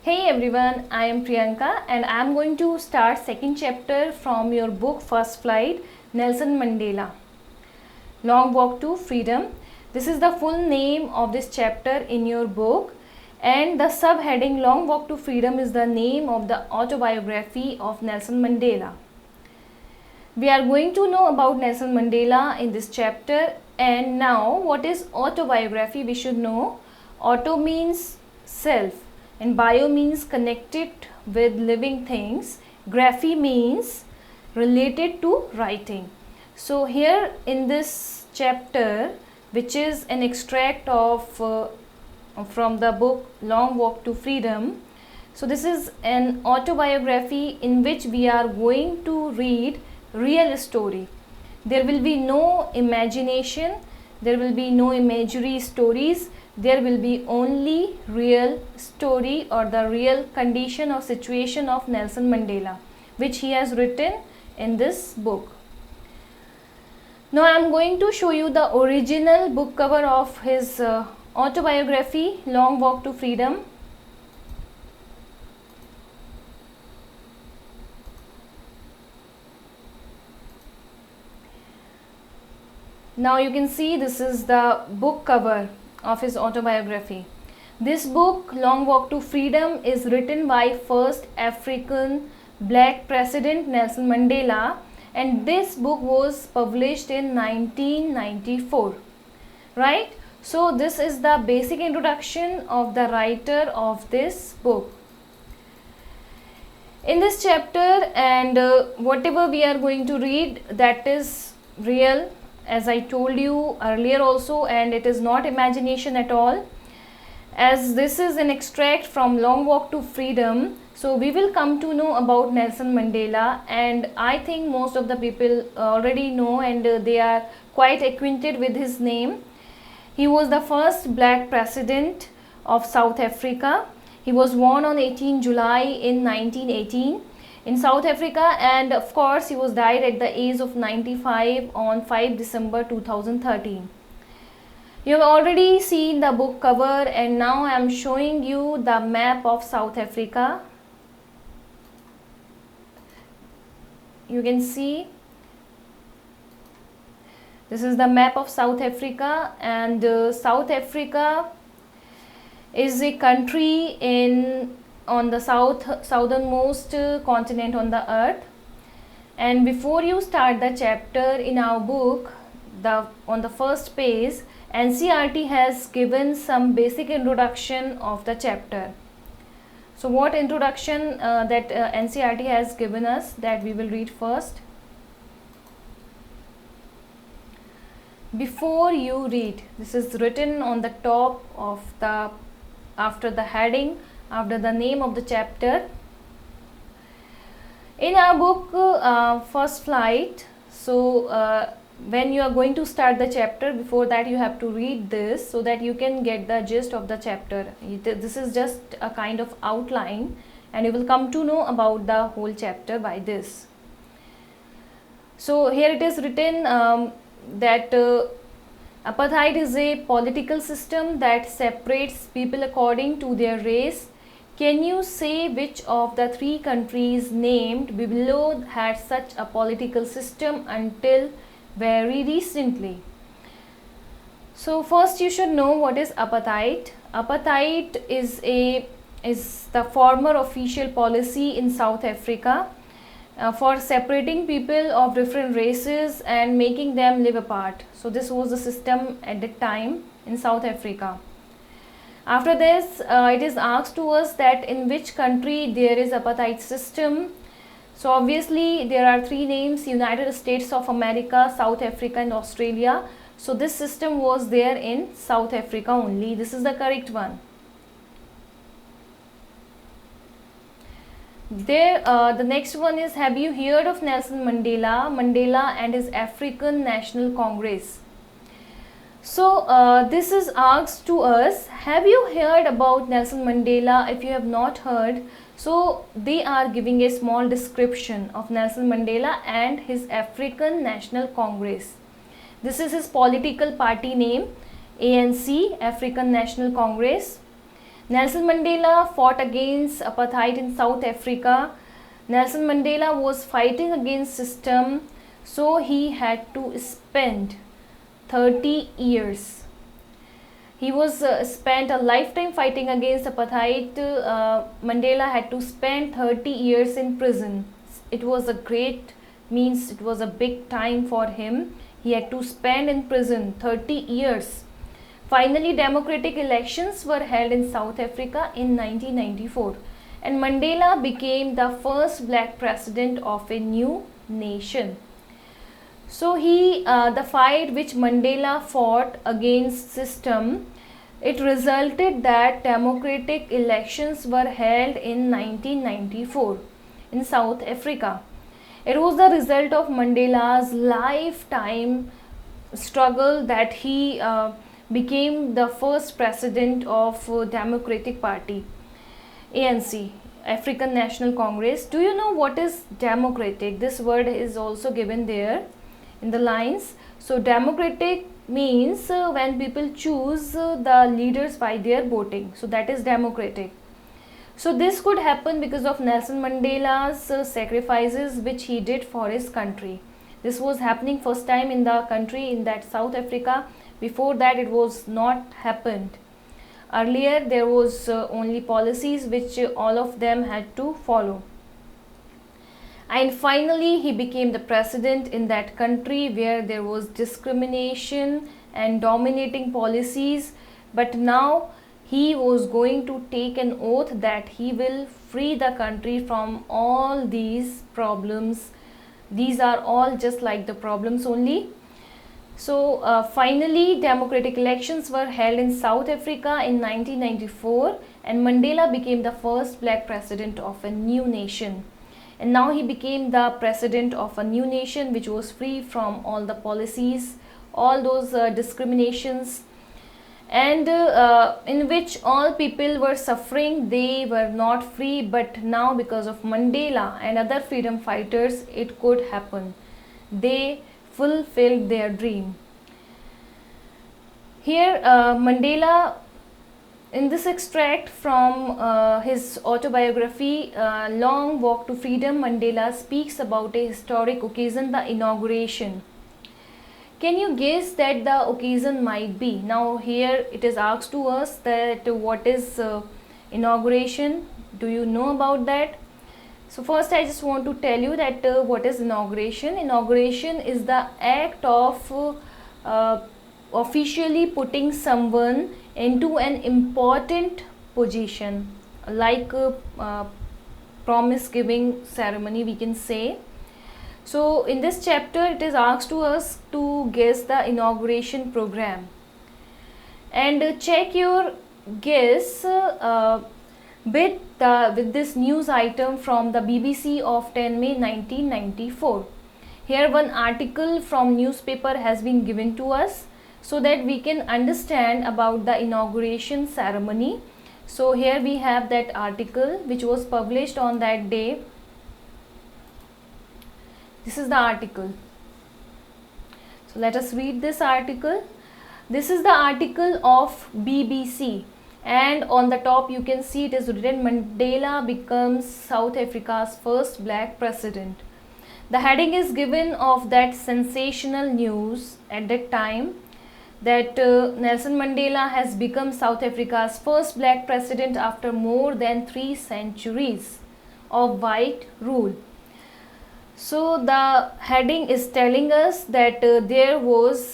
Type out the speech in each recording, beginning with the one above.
Hey everyone, I am Priyanka and I am going to start second chapter from your book First Flight, Nelson Mandela. Long Walk to Freedom. This is the full name of this chapter in your book, and the subheading Long Walk to Freedom is the name of the autobiography of Nelson Mandela. We are going to know about Nelson Mandela in this chapter. And now, what is autobiography? We should know. Auto means self and bio means connected with living things. Graphy means related to writing. So here in this chapter, which is an extract of from the book Long Walk to Freedom, so this is an autobiography in which we are going to read real story. There will be no imagination, there will be no imaginary stories, there will be only real story or the real condition or situation of Nelson Mandela, which he has written in this book. Now I am going to show you the original book cover of his autobiography Long Walk to Freedom. Now you can see this is the book cover of his autobiography. This book, Long Walk to Freedom, is written by first African black president Nelson Mandela, and this book was published in 1994. Right? So this is the basic introduction of the writer of this book. In this chapter and whatever we are going to read, that is real, as I told you earlier also, and it is not imagination at all. As this is an extract from Long Walk to Freedom, so we will come to know about Nelson Mandela, and I think most of the people already know and they are quite acquainted with his name. He was the first black president of South Africa. He was born on 18 July in 1918 in South Africa, and of course he was died at the age of 95 on 5 December 2013. You have already seen the book cover, and now I am showing you the map of South Africa. You can see this is the map of South Africa, and South Africa is a country on the southernmost continent on the earth. And before you start the chapter in our book, on the first page, NCERT has given some basic introduction of the chapter. So what introduction that NCERT has given us, that we will read first. Before you read, this is written on the top of the, after the heading, after the name of the chapter. In our book First Flight, so when you are going to start the chapter, before that you have to read this so that you can get the gist of the chapter. This is just a kind of outline, and you will come to know about the whole chapter by this. So here it is written that apartheid is a political system that separates people according to their race. Can you say which of the three countries named below had such a political system until very recently? So first you should know what is apartheid. Apartheid is the former official policy in South Africa for separating people of different races and making them live apart. So this was the system at that time in South Africa. After this, it is asked to us that in which country there is apartheid system. So obviously there are three names: United States of America, South Africa and Australia. So this system was there in South Africa only. This is the correct one. The next one is, have you heard of Nelson Mandela and his African National Congress? So this is asked to us, have you heard about Nelson Mandela? If you have not heard, so they are giving a small description of Nelson Mandela and his African National Congress. This is his political party name, ANC, African National Congress. Nelson Mandela fought against apartheid in South Africa. Nelson Mandela was fighting against system, so he had to spend 30 years. He was spent a lifetime fighting against apartheid. Mandela had to spend 30 years in prison. It was a great, means it was a big time for him. He had to spend in prison 30 years. Finally, democratic elections were held in South Africa in 1994, and Mandela became the first black president of a new nation. So the fight which Mandela fought against system, it resulted that democratic elections were held in 1994 in South Africa. It was the result of Mandela's lifetime struggle that he became the first president of Democratic Party, ANC, African National Congress. Do you know what is democratic? This word is also given there in the lines. So democratic means when people choose the leaders by their voting. So that is democratic. So this could happen because of Nelson Mandela's sacrifices which he did for his country. This was happening first time in the country, in that South Africa. Before that it was not happened. Earlier there was only policies which all of them had to follow. And finally he became the president in that country where there was discrimination and dominating policies. But now he was going to take an oath that he will free the country from all these problems. These are all just like the problems only. So finally democratic elections were held in South Africa in 1994, and Mandela became the first black president of a new nation. And now he became the president of a new nation which was free from all the policies, all those discriminations, and in which all people were suffering. They were not free, but now because of Mandela and other freedom fighters it could happen. They fulfilled their dream. Here Mandela, in this extract from his autobiography Long Walk to Freedom, Mandela speaks about a historic occasion, the inauguration. Can you guess that the occasion might be? Now here it is asked to us that what is inauguration? Do you know about that? So first I just want to tell you that what is inauguration. Inauguration is the act of officially putting someone into an important position, like promise giving ceremony we can say. So in this chapter it is asked to us to guess the inauguration program, and check your guess with this news item from the BBC of 10 May 1994. Here one article from newspaper has been given to us so that we can understand about the inauguration ceremony. So here we have that article which was published on that day. This is the article. So let us read this article. This is the article of BBC, and on the top you can see it is written, Mandela becomes South Africa's first black president. The heading is given of that sensational news at that time, that Nelson Mandela has become South Africa's first black president after more than 3 centuries of white rule. So the heading is telling us that there was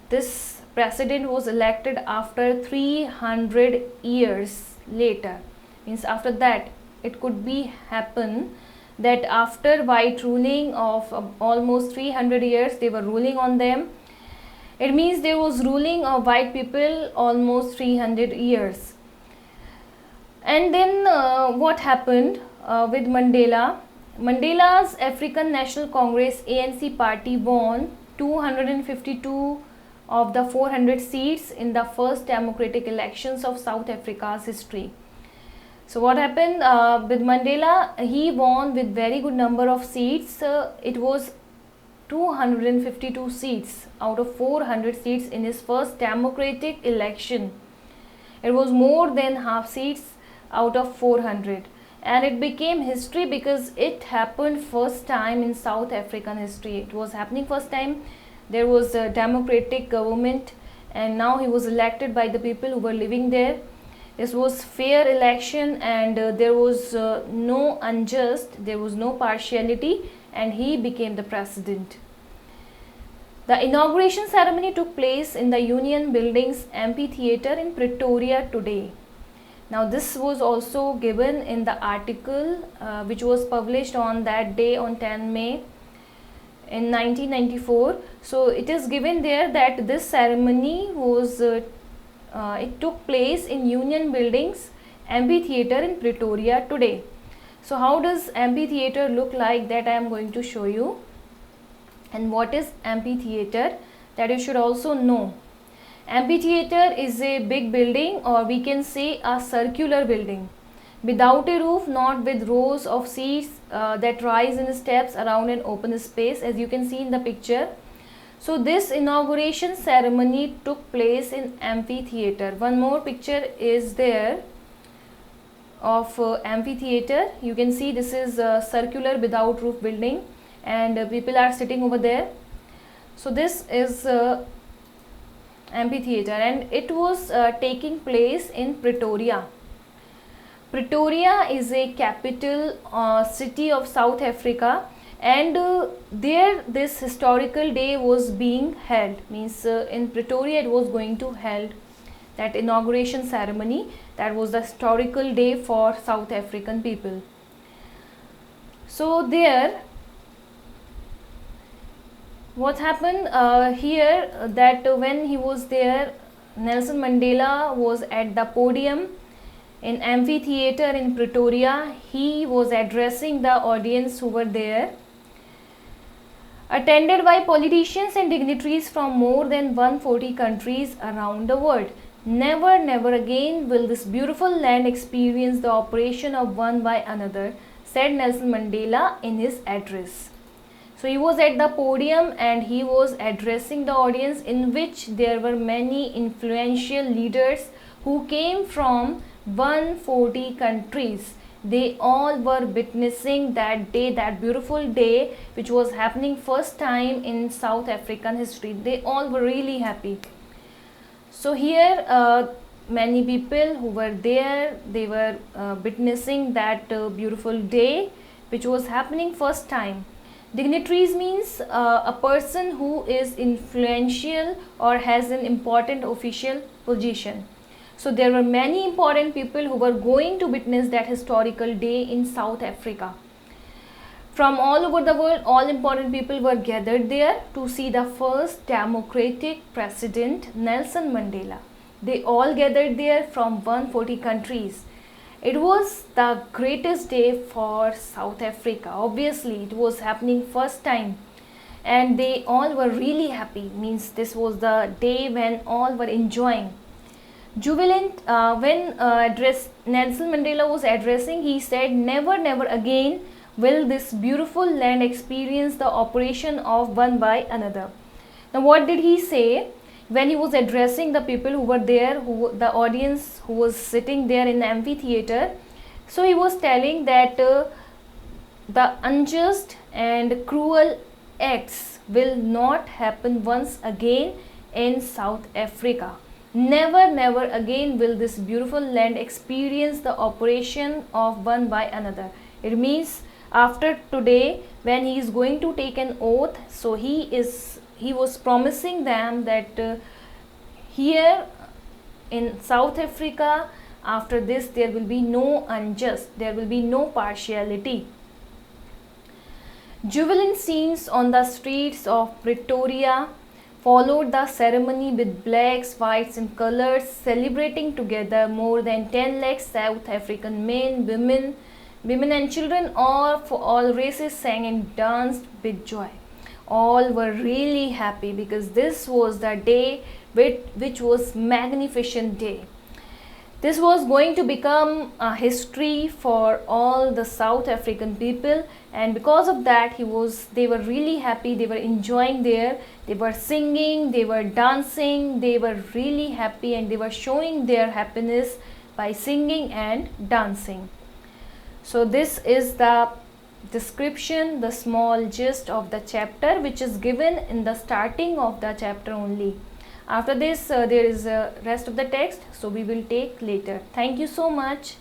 this president was elected after 300 years later. Means after that it could be happen that after white ruling of almost 300 years, they were ruling on them. It means there was ruling of white people almost 300 years. And then what happened with Mandela? Mandela's African National Congress ANC party won 252 of the 400 seats in the first democratic elections of South Africa's history. So what happened with Mandela? He won with very good number of seats. It was 252 seats out of 400 seats in his first democratic election. It was more than half seats out of 400, and it became history because it happened first time in South African history. It was happening first time. There was a democratic government, and now he was elected by the people who were living there. This was fair election, and there was no unjust, there was no partiality, and he became the president. The inauguration ceremony took place in the Union Buildings Amphitheatre in Pretoria today. Now this was also given in the article which was published on that day on 10 May in 1994. So it is given there that this ceremony was it took place in Union Buildings Amphitheatre in Pretoria today. So how does amphitheatre look like, that I am going to show you. And what is amphitheatre, that you should also know. Amphitheatre is a big building, or we can say a circular building without a roof, not with rows of seats that rise in steps around an open space, as you can see in the picture. So this inauguration ceremony took place in amphitheatre. One more picture is there of amphitheatre. You can see this is a circular without roof building, and people are sitting over there. So this is amphitheatre, and it was taking place in Pretoria. Pretoria is a capital city of South Africa, and there this historical day was being held. Means in Pretoria it was going to held that inauguration ceremony. That was the historical day for South African people. So there what happened here, that when he was there, Nelson Mandela was at the podium in amphitheatre in Pretoria. He was addressing the audience who were there, attended by politicians and dignitaries from more than 140 countries around the world. Never, never again will this beautiful land experience the oppression of one by another, said Nelson Mandela in his address. So he was at the podium and he was addressing the audience, in which there were many influential leaders who came from 140 countries. They all were witnessing that day, that beautiful day which was happening first time in South African history. They all were really happy. So here many people who were there, they were witnessing that beautiful day which was happening first time. Dignitaries means a person who is influential or has an important official position. So there were many important people who were going to witness that historical day in South Africa. From all over the world, all important people were gathered there to see the first democratic president, Nelson Mandela. They all gathered there from 140 countries. It was the greatest day for South Africa. Obviously, it was happening first time, and they all were really happy. Means this was the day when all were enjoying. Jubilant, when Nelson Mandela was addressing, he said, "Never, never again will this beautiful land experience the oppression of one by another." Now, what did he say? When he was addressing the people who were there, the audience who was sitting there in the amphitheatre, so he was telling that the unjust and cruel acts will not happen once again in South Africa. Never, never again will this beautiful land experience the oppression of one by another. It means after today, when he is going to take an oath, so he was promising them that here in South Africa, after this there will be no unjust, there will be no partiality. Jubilant scenes on the streets of Pretoria followed the ceremony with blacks, whites and colors celebrating together. More than 10 lakh South African men, women and children, all for all races, sang and danced with joy. All were really happy because this was the day which was magnificent day. This was going to become a history for all the South African people, and because of that they were really happy, they were enjoying there, they were singing, they were dancing, they were really happy, and they were showing their happiness by singing and dancing. So this is the description, the small gist of the chapter, which is given in the starting of the chapter only. After this there is a rest of the text, so we will take later. Thank you so much.